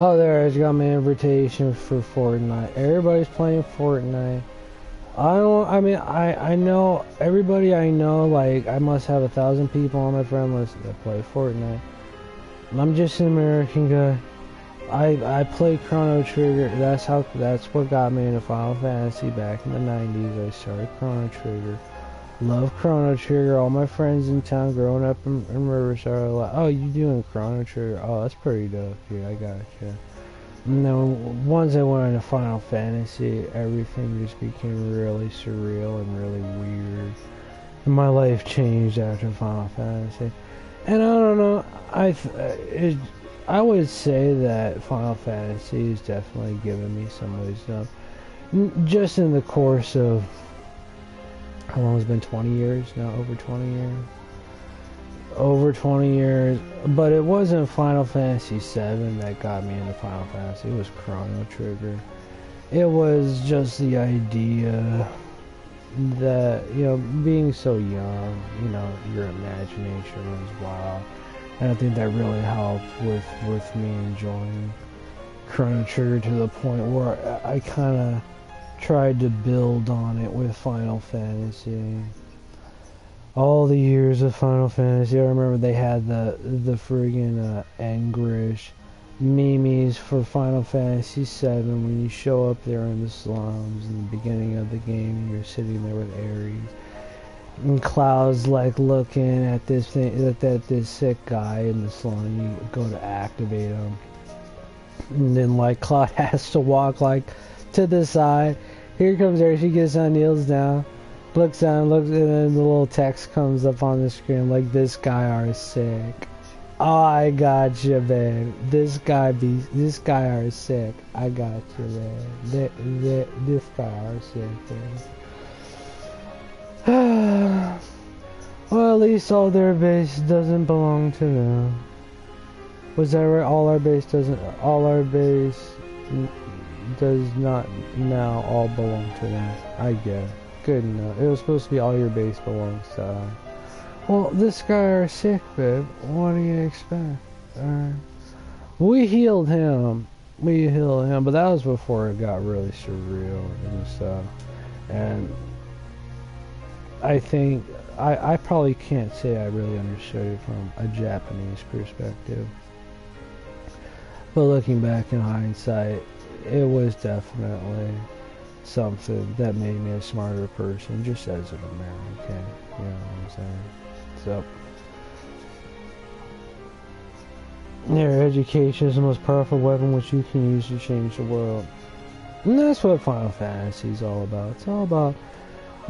Oh, there, I just got my invitation for Fortnite. Everybody's playing Fortnite. I mean, I know, everybody I know, like, I must have 1,000 people on my friend list that play Fortnite. I'm just an American guy. I play Chrono Trigger. That's what got me into Final Fantasy back in the 90s. I started Chrono Trigger. Love Chrono Trigger. All my friends in town growing up in Riverside are like, oh, you doing Chrono Trigger? Oh, that's pretty dope. Yeah, I got you. And then once I went into Final Fantasy, everything just became really surreal and really weird. And my life changed after Final Fantasy. And I don't know, I would say that Final Fantasy has definitely given me some wisdom. Just in the course of, how long has it been, 20 years now? Over 20 years? Over 20 years, but it wasn't Final Fantasy VII that got me into Final Fantasy, it was Chrono Trigger. It was just the idea that, being so young, your imagination runs wild. And I think that really helped with me enjoying Chrono Trigger to the point where I kind of tried to build on it with Final Fantasy. All the years of Final Fantasy, I remember they had the friggin' Angrish memes for Final Fantasy VII when you show up there in the slums in the beginning of the game and you're sitting there with Ares. And Cloud's like looking at this thing, at this sick guy in the slum, you go to activate him. And then like Cloud has to walk like to the side. Here comes Ares, she gets on, kneels down. Looks down, and then the little text comes up on the screen like, this guy are sick. Oh, I got you, man. This guy are sick. I got you, man. This guy are sick, man. Well, at least all their base doesn't belong to them. Was that right? All our base does not now all belong to them. I guess. Good enough. It was supposed to be all your base belongs to us. Well, this guy are sick, babe. What do you expect? We healed him. But that was before it got really surreal and stuff. And I think I probably can't say I really understood it from a Japanese perspective. But looking back in hindsight, it was definitely something that made me a smarter person just as an American, you know what I'm saying? So, their education is the most powerful weapon which you can use to change the world. And that's what Final Fantasy is all about. It's all about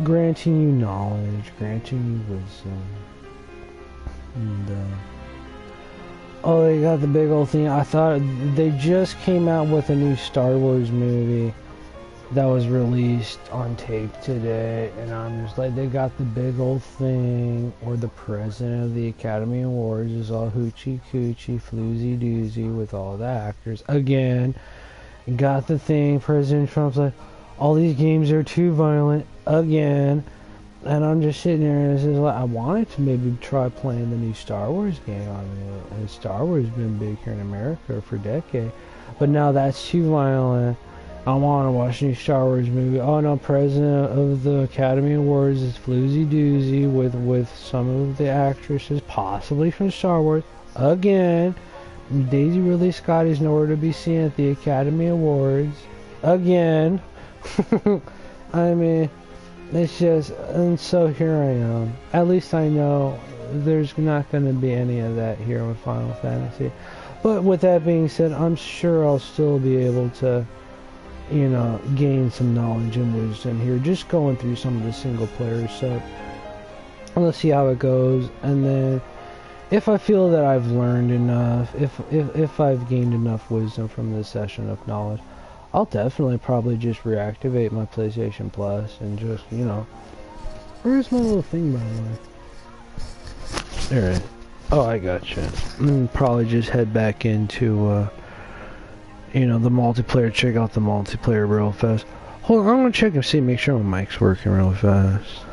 granting you knowledge, granting you wisdom. And, oh, they got the big old thing. I thought they just came out with a new Star Wars movie that was released on tape today, and I'm just like, they got the big old thing where the president of the Academy Awards is all hoochie coochie floozy doozy with all the actors again. Got the thing, President Trump's like, all these games are too violent again. And I'm just sitting there and it's just like, I wanted to maybe try playing the new Star Wars game. I mean, and Star Wars has been big here in America for decades, but now that's too violent. I want to watch a new Star Wars movie. Oh no, President of the Academy Awards is floozy doozy with some of the actresses, possibly from Star Wars. Again, Daisy Ridley Scott is nowhere to be seen at the Academy Awards. Again. I mean, it's just, and so here I am. At least I know there's not going to be any of that here with Final Fantasy. But with that being said, I'm sure I'll still be able to, gain some knowledge and wisdom here, just going through some of the single player stuff. Let's see how it goes, and then if I feel that I've learned enough, if I've gained enough wisdom from this session of knowledge, I'll definitely probably just reactivate my PlayStation Plus and just, where's my little thing, by the way? Alright. Oh, I gotcha. Probably just head back into, the multiplayer, check out the multiplayer real fast. Hold on, I'm gonna check and see, make sure my mic's working real fast.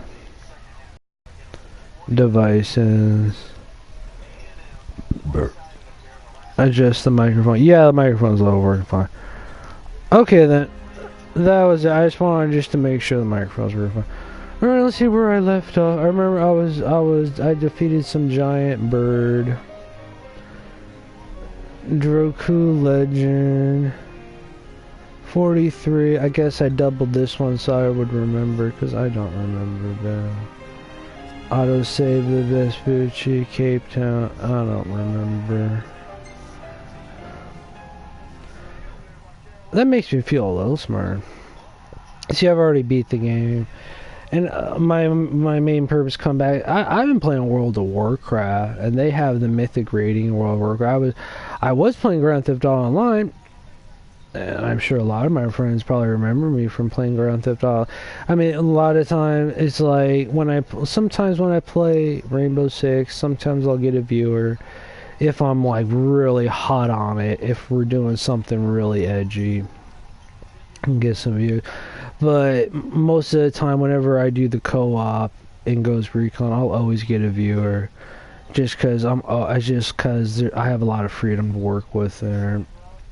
Devices. Adjust the microphone. Yeah, the microphone's low, working fine. Okay then, that was it. I just wanted just to make sure the microphones were fine. All right, let's see where I left off. I remember I defeated some giant bird. Droku Legend. 43. I guess I doubled this one so I would remember, because I don't remember that. Autosave the Vespucci, Cape Town. I don't remember. That makes me feel a little smarter. See, I've already beat the game. And my main purpose come back. I've been playing World of Warcraft, and they have the mythic rating in World of Warcraft. I was playing Grand Theft Auto Online, and I'm sure a lot of my friends probably remember me from playing Grand Theft Auto. I mean, a lot of time it's like sometimes when I play Rainbow Six, sometimes I'll get a viewer if I'm like really hot on it. If we're doing something really edgy, and get some views. But most of the time, whenever I do the co-op in Ghost Recon, I'll always get a viewer, just because I have a lot of freedom to work with there.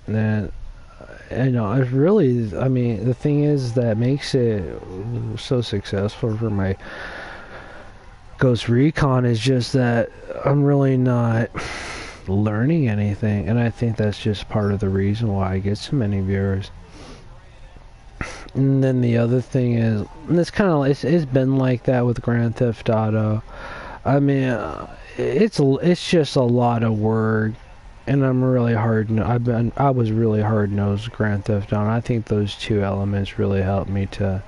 And you know, I mean, the thing is that makes it so successful for my Ghost Recon is just that I'm really not learning anything, and I think that's just part of the reason why I get so many viewers. And then the other thing is, and it's kind of it's been like that with Grand Theft Auto. I mean, it's just a lot of work, and I'm really I was really hard-nosed Grand Theft Auto. I think those two elements really helped me to,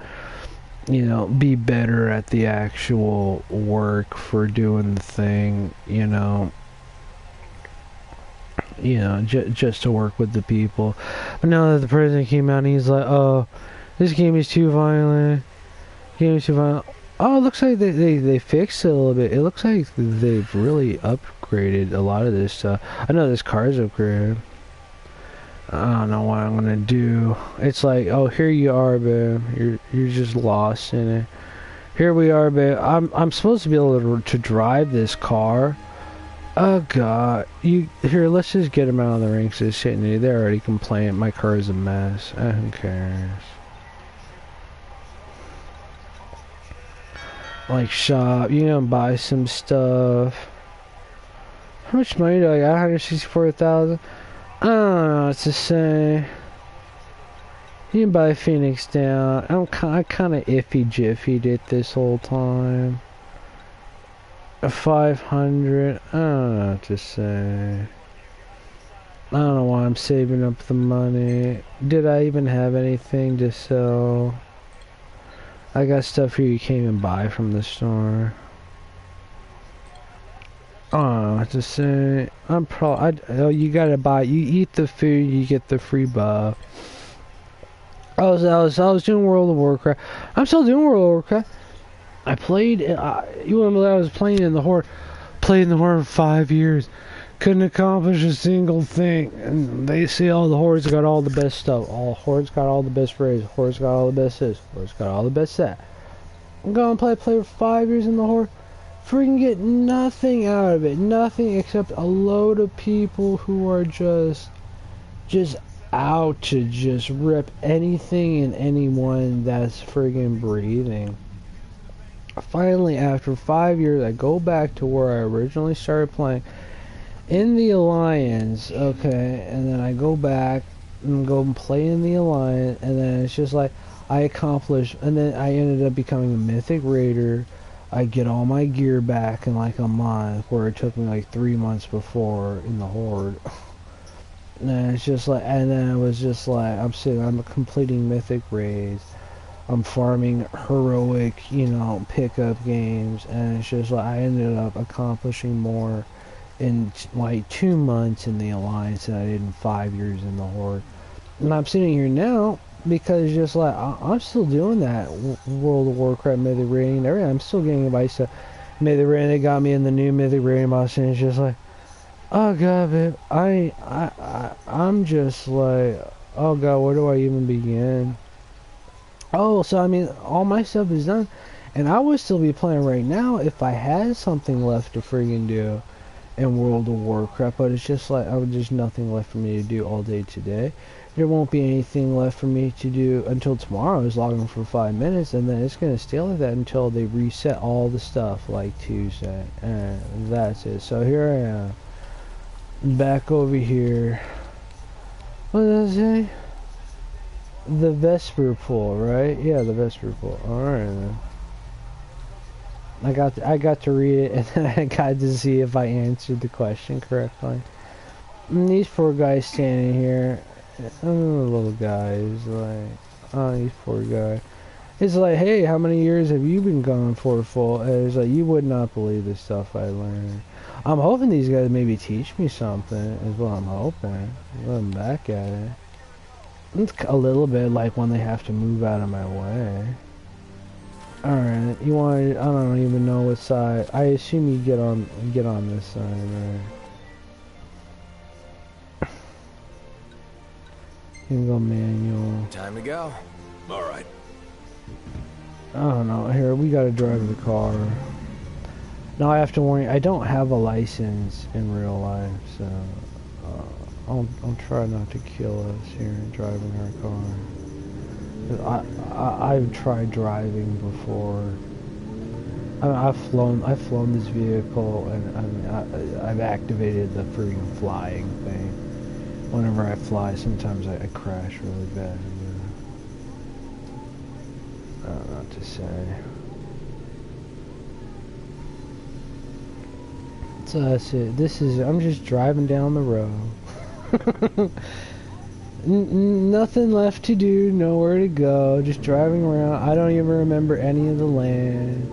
you know, be better at the actual work for doing the thing. You know, just to work with the people. But now that the president came out, and he's like, oh, this game is too violent. Oh, it looks like they fixed it a little bit. It looks like they've really upgraded a lot of this stuff. I know this car's upgraded. I don't know what I'm gonna do. It's like, oh, here you are, babe. You're just lost in it. Here we are, babe. I'm supposed to be able to drive this car. Oh God, here. Let's just get him out of the ring. So he's sitting there. They're already complaining. My car is a mess. Who cares? Like shop, you can buy some stuff. How much money do I got? 164,000. I don't know what to say. You can buy Phoenix down. I kind of iffy jiffied it this whole time. 500. I don't know what to say. I don't know why I'm saving up the money. Did I even have anything to sell? I got stuff here you can't even buy from the store. I don't know what to say. Oh, you gotta buy. You eat the food, you get the free buff. I was doing World of Warcraft. I'm still doing World of Warcraft. I played. You remember that I was playing in the Horde. Played in the Horde for 5 years. Couldn't accomplish a single thing. And they say all the Hordes got all the best stuff. All Hordes got all the best raids. Hordes got all the best this. Hordes got all the best that. I'm gonna play for 5 years in the Horde. Freaking get nothing out of it. Nothing except a load of people who are just out to just rip anything and anyone that's friggin' breathing. Finally, after 5 years, I go back to where I originally started playing. In the Alliance, okay, and then I go back and go and play in the Alliance, and then it's just like I accomplished, and then I ended up becoming a Mythic Raider. I get all my gear back in like a month, where it took me like 3 months before in the Horde. And then it's just like, and then it was just like, I'm completing Mythic raids. I'm farming heroic, you know, pickup games, and it's just like I ended up accomplishing more in like 2 months in the Alliance than I did in 5 years in the Horde. And I'm sitting here now because just like I'm still doing that World of Warcraft Mythic rating and everything. I'm still getting advice to Mythic rating. They got me in the new Mythic rating boss, and it's just like, oh God, babe, I'm just like, oh God, where do I even begin? Oh, so I mean, all my stuff is done, and I would still be playing right now if I had something left to friggin' do. in World of Warcraft, but it's just like there's nothing left for me to do all day today. There won't be anything left for me to do until tomorrow. I was logging for 5 minutes, and then it's gonna stay like that until they reset all the stuff, like Tuesday, and that's it. So here I am, back over here. What did I say? The Vesper Pool, right? Yeah, the Vesper Pool. Alright then. I got to read it, and then I got to see if I answered the question correctly. And these poor guys standing here, the little guys, like, oh, these poor guys. It's like, hey, how many years have you been going for full? And it's like, you would not believe the stuff I learned. I'm hoping these guys maybe teach me something, is what I'm hoping. I'm back at it. It's a little bit like when they have to move out of my way. Alright, you want I don't even know what side. I assume you get on this side, right? You can go manual. Time to go. Alright. I don't know. Here, we gotta drive the car. Now I have to warn you, I don't have a license in real life, so I'll try not to kill us here driving our car. I've tried driving before. I mean, I've flown this vehicle, and I mean, I've activated the freaking flying thing. Whenever I fly, sometimes I crash really bad. I don't know what to say. So that's it. I'm just driving down the road. Nothing left to do, nowhere to go, just driving around. I don't even remember any of the land.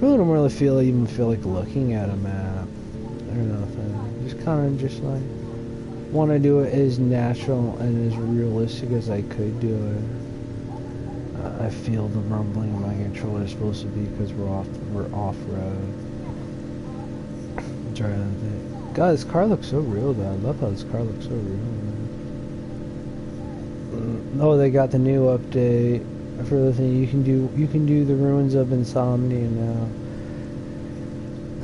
Really don't really even feel like looking at a map or nothing. Just kind of just like want to do it as natural and as realistic as I could do it. I feel the rumbling in my controller is supposed to be because we're off road. I'm trying to think. God, this car looks so real though. I love how this car looks so real. Oh, they got the new update for the thing. You can do the Ruins of Insomnia now.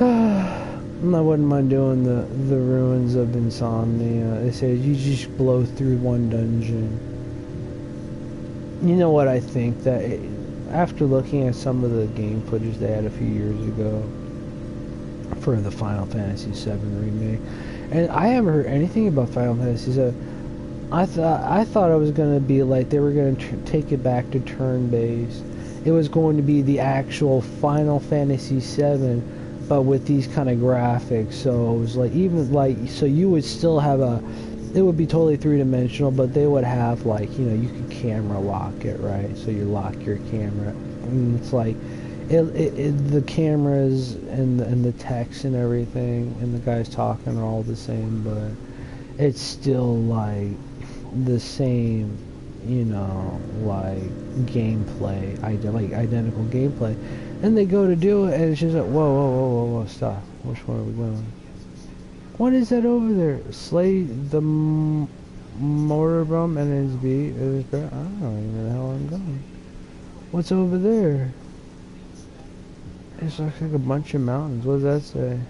I wouldn't mind doing the Ruins of Insomnia. They say you just blow through one dungeon. You know what I think? That after looking at some of the game footage they had a few years ago for the Final Fantasy VII remake, and I haven't heard anything about Final Fantasy VII. I thought it was gonna be like they were gonna take it back to turn-based. It was going to be the actual Final Fantasy VII, but with these kind of graphics. So it was like so you would still have it would be totally three-dimensional, but they would have like you could camera lock it, right? So you lock your camera, and it's like the cameras and the text and everything and the guys talking are all the same, but it's still like the same, like gameplay, like identical gameplay, and they go to do it, and it's just like, whoa, stop. Which one are we going? What is that over there? Slay the mortar bomb and his beat. I don't even know the hell I'm going. What's over there? It looks like a bunch of mountains. What does that say?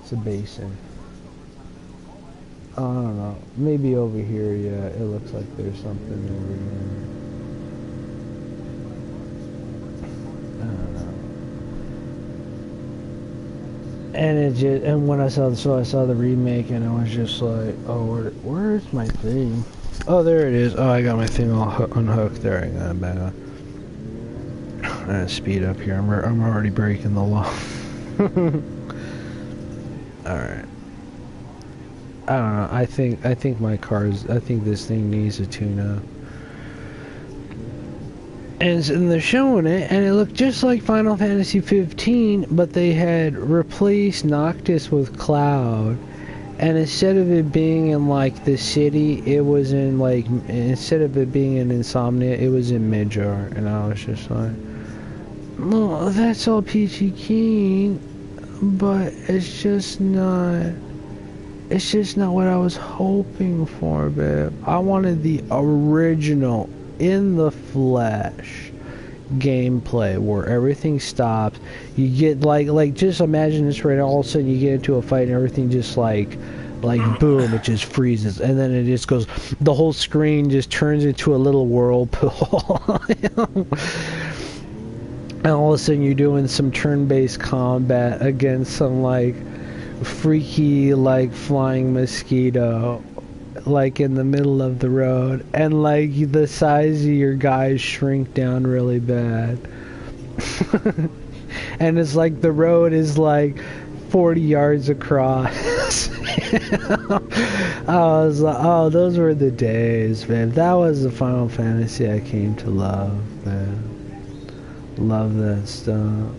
It's a basin. I don't know. Maybe over here, yeah. It looks like there's something over here. I don't know. And when I saw the remake, and I was just like, oh, where's my thing? Oh, there it is. Oh, I got my thing all unhooked. There, I got it back on. I'm gonna speed up here. I'm already breaking the law. Alright. I don't know. I think this thing needs a tune-up. And they're showing it, and it looked just like Final Fantasy 15, but they had replaced Noctis with Cloud. And instead of it being in like the city, it was in like, instead of it being in Insomnia, it was in Midgar. And I was just like, well, that's all peachy keen, but it's just not what I was hoping for, babe. I wanted the original in the flesh. gameplay where everything stops. You get like just imagine this right now, all of a sudden you get into a fight and everything just like boom, it just freezes, and then it just goes, the whole screen just turns into a little whirlpool. And all of a sudden you're doing some turn-based combat against some like freaky like flying mosquito like in the middle of the road, and like the size of your guys shrink down really bad. And it's like the road is like 40 yards across. I was like, oh, those were the days, man. That was the Final Fantasy I came to love, man. Love that stuff.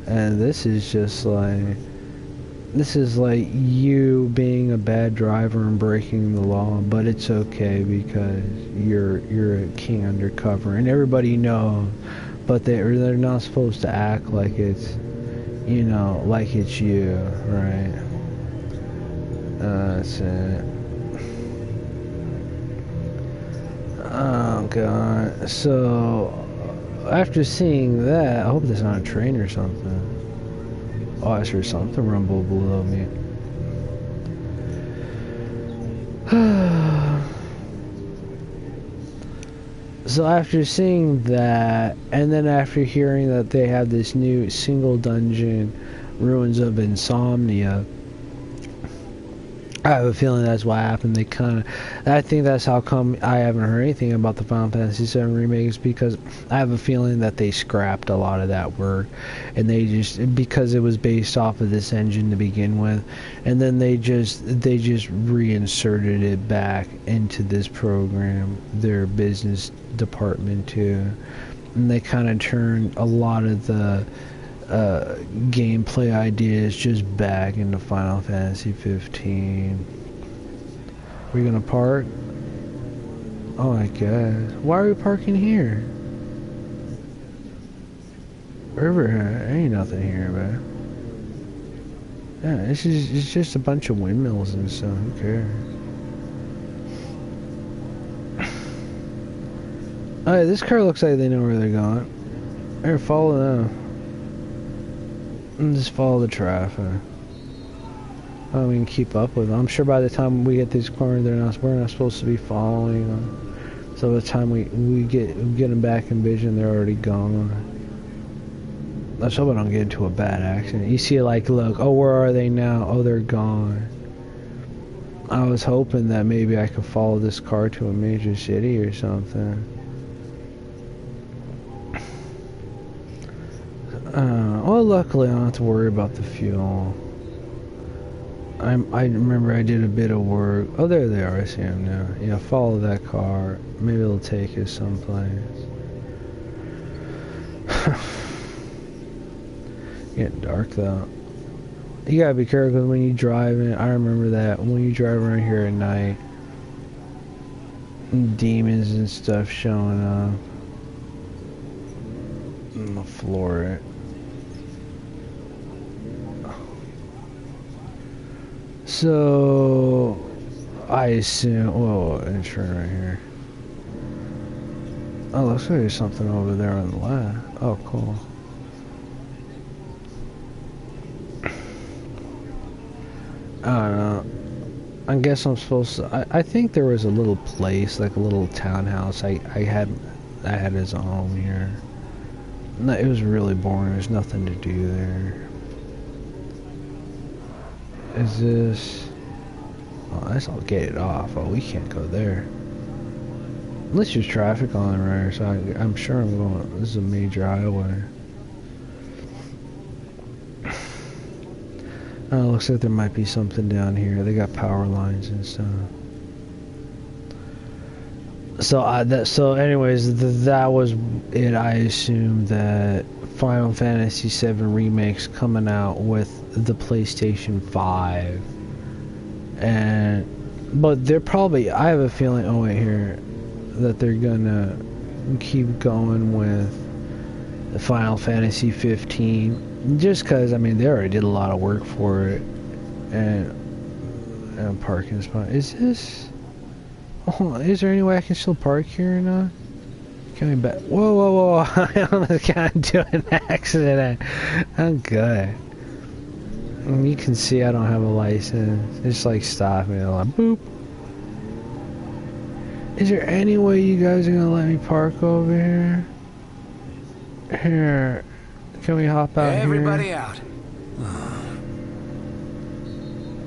And this is just like, this is like you being a bad driver and breaking the law, but it's okay because you're a king undercover and everybody knows, but they're not supposed to act like it's, you know, like it's you, right? That's it. Oh god. So after seeing that, I hope there's not a train or something. Oh, I heard something rumble below me. So after seeing that, and then after hearing that they have this new single dungeon, Ruins of Insomnia, I have a feeling that's what happened. They kind of, I think that's how come I haven't heard anything about the Final Fantasy VII remakes, because I have a feeling that they scrapped a lot of that work, and they just, because it was based off of this engine to begin with, and then they just reinserted it back into this program, their business department too, and they kind of turned a lot of the gameplay ideas just back into Final Fantasy 15. We gonna park? Oh my god. Why are we parking here? There ain't nothing here, man. Yeah, it's just a bunch of windmills and stuff. Who cares? Oh yeah, this car looks like they know where they're going. Here, follow them. And just follow the traffic. Oh, we can keep up with them. I'm sure by the time we get these corners, we're not supposed to be following them. So by the time we get them back in vision, they're already gone. Let's hope I don't get into a bad accident. You see, like, look, oh, where are they now? Oh, they're gone. I was hoping that maybe I could follow this car to a major city or something. Well, luckily I don't have to worry about the fuel. I remember I did a bit of work. Oh, there they are. I see them now. Yeah, follow that car. Maybe it'll take us someplace. Getting dark though. You gotta be careful when you drive in. I remember that when you drive around here at night, demons and stuff showing up. I'm gonna floor it. So I assume, whoa, and turn right here. Oh, looks like there's something over there on the left. Oh, cool. I don't know. I guess I'm supposed to. I think there was a little place, like a little townhouse. I had as a home here. No, it was really boring. There's nothing to do there. Is this? Oh, I guess I'll get it off. Oh, we can't go there. Unless there's traffic on the right, so I'm sure I'm going. This is a major highway. Oh, looks like there might be something down here. They got power lines and stuff. So anyways, that was it. I assume that Final Fantasy VII Remake's coming out with the PlayStation 5, but they're probably, I have a feeling, oh wait, here, that they're gonna keep going with the Final Fantasy 15, just because, I mean, they already did a lot of work for it. And parking spot, is this? Oh, is there any way I can still park here or not? Coming back. Whoa, whoa, whoa. I almost got into an accident. I'm good. You can see I don't have a license. It's like stop me. Like, boop. Is there any way you guys are gonna let me park over here? Here. Can we hop out here? Everybody out.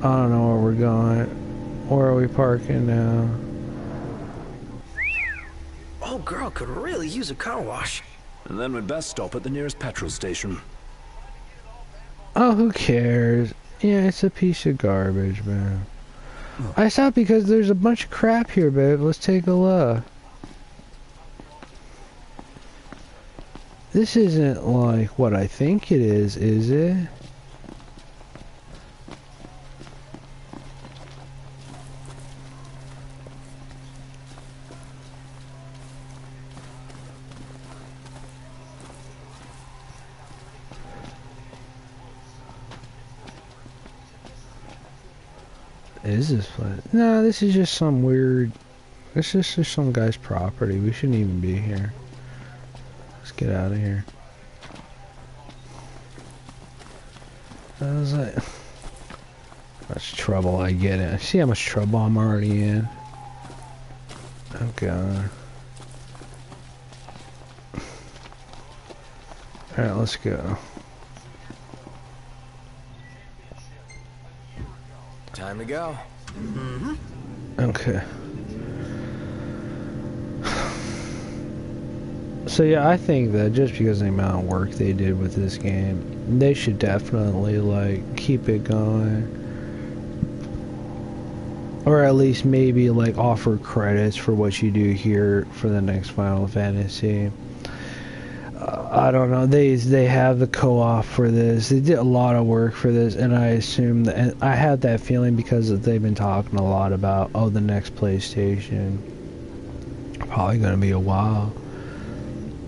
I don't know where we're going. Where are we parking now? Old girl could really use a car wash. And then we'd best stop at the nearest petrol station. Oh, who cares? Yeah, it's a piece of garbage, man. I stopped because there's a bunch of crap here, babe. Let's take a look. This isn't like what I think it is it? Is this place? No, this is just some weird... This is just some guy's property. We shouldn't even be here. Let's get out of here. I was like... How much trouble I get in. See how much trouble I'm already in. Oh god. Alright, let's go. Time to go. Mm-hmm. Okay. So yeah, I think that just because of the amount of work they did with this game, they should definitely like keep it going. Or at least maybe like offer credits for what you do here for the next Final Fantasy. I don't know. They have the co-op for this. They did a lot of work for this, and I assume that, and I had that feeling because they've been talking a lot about, oh, the next PlayStation probably gonna be a while,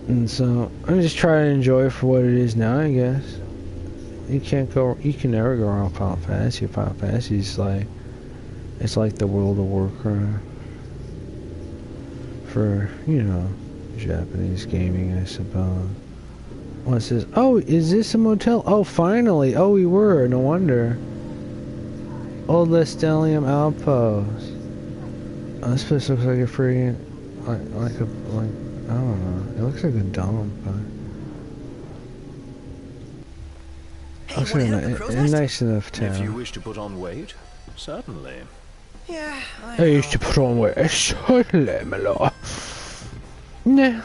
and so I'm just trying to enjoy it for what it is now. I guess you can never go wrong with Final Fantasy. Final Fantasy is like, it's like the World of Warcraft for, you know, Japanese gaming, I suppose. What's this? Oh, is this a motel? Oh, finally. Oh, we were. No wonder. Old Lestelium Outpost. Oh, this place looks like a freaking... Like I don't know. It looks like a dump, but... Hey, looks like a nice enough town. If you wish to put on weight, certainly. Yeah, I used to put on weight. Certainly, my lord. Nah.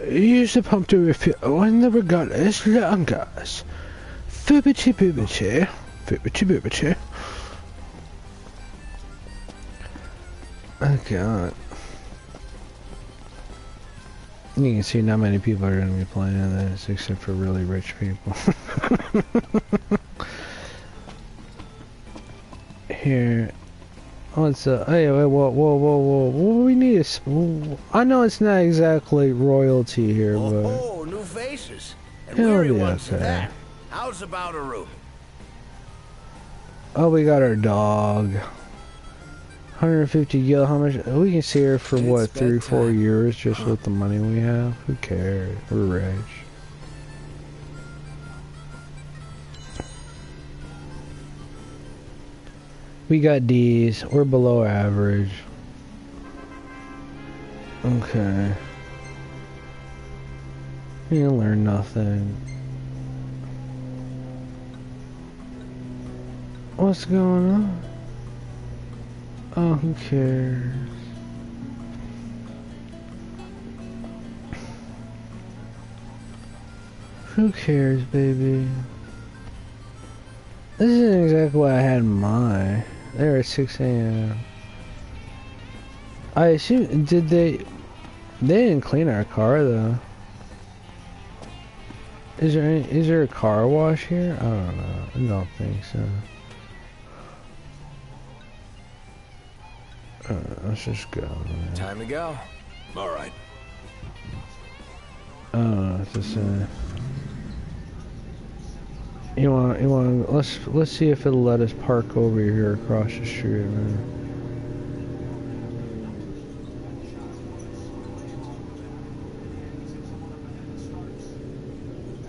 Use the pump to refill when the regard is longest. Fibbity bibbity. Fibbity bibbity. Oh god. You can see not many people are going to be playing this except for really rich people. Here. What's hey, whoa, whoa, whoa, whoa, what we need is... I know it's not exactly royalty here, but... Oh, new faces. And It'll weary be ones okay. at that. How's about a room? Oh, we got our dog. 150 gil, how much? We can see her for what, 3 or 4 years just with the money we have? Who cares? We're rich. We got D's. We're below average. Okay. You didn't learn nothing. What's going on? Oh, who cares? Who cares, baby? This isn't exactly what I had in mind. There at 6 a.m. I assume, did they didn't clean our car though. Is there a car wash here? I don't know. I don't think so. Let's just go. Man. Time to go. All right. Oh, it's just you want let's see if it'll let us park over here across the street, man.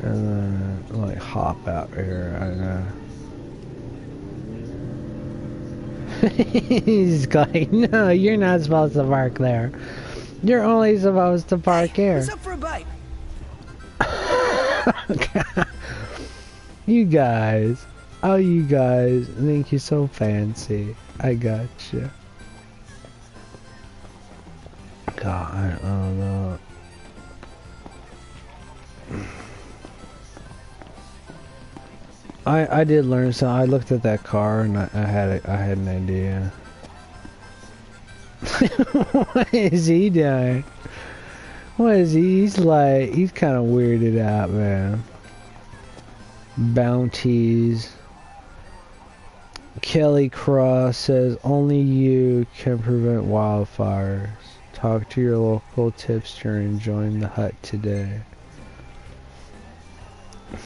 and then like hop out here. I know. He's like, no, you're not supposed to park there. You're only supposed to park here. What's up for a bite? You guys. Oh, you guys think you're so fancy. I gotcha. God, I don't know. I did learn something. I looked at that car and I had an idea. What is he doing? What is he? He's like, he's kind of weirded out, man. Bounties. Kelly Cross says only you can prevent wildfires. Talk to your local tipster and join the hut today.